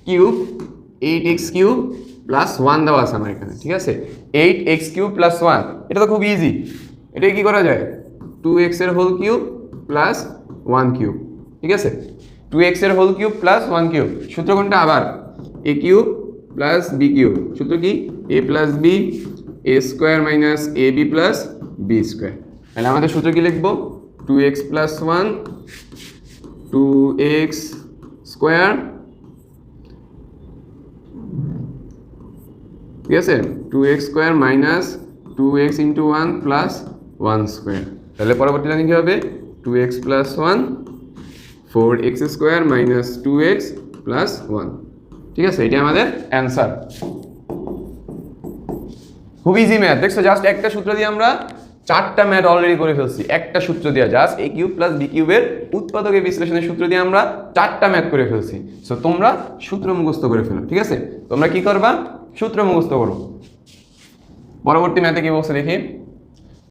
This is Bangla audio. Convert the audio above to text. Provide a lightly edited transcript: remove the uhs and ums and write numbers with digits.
কিউব 8x কিউব প্লাস 1 দেওয়া আছে আমার এখানে, ঠিক আছে? 8x কিউব প্লাস 1, এটা তো খুব ইজি। এটা কি করা যায়? 2x এর হোল কিউব প্লাস 1 কিউব, ঠিক আছে? 2x এর হোল কিউব প্লাস 1 কিউব। সূত্র কোনটা আবার? a cube plus b cube. সূত্র কি? a plus b a square minus ab plus b square. তাহলে আমাদের সূত্র কি লিখবো? 2x প্লাস 1 2x স্কোয়ার, ঠিক আছে? 2x square minus 2x into 1 plus 1 square. তাহলে পরবর্তী লাইনে কি হবে? 2x plus 1 4x square minus 2x plus 1, ঠিক আছে? এটা আমাদের অ্যান্সার। খুব ইজি ম্যাথ, দেখছো? জাস্ট একটা সূত্র দিয়ে আমরা 4টা ম্যাথ অলরেডি করে ফেলছি। একটা সূত্র দিয়ে, just a cube plus b কিউবের উৎপাদকের বিশ্লেষণের সূত্র দিয়ে আমরা 4টা ম্যাথ করে ফেলছি। সো তোমরা সূত্র মুখস্থ করে ফেলো, ঠিক আছে? তোমরা কি করবা? সূত্র মুখস্থ করো। পরবর্তী ম্যাথে কি বলছে দেখি।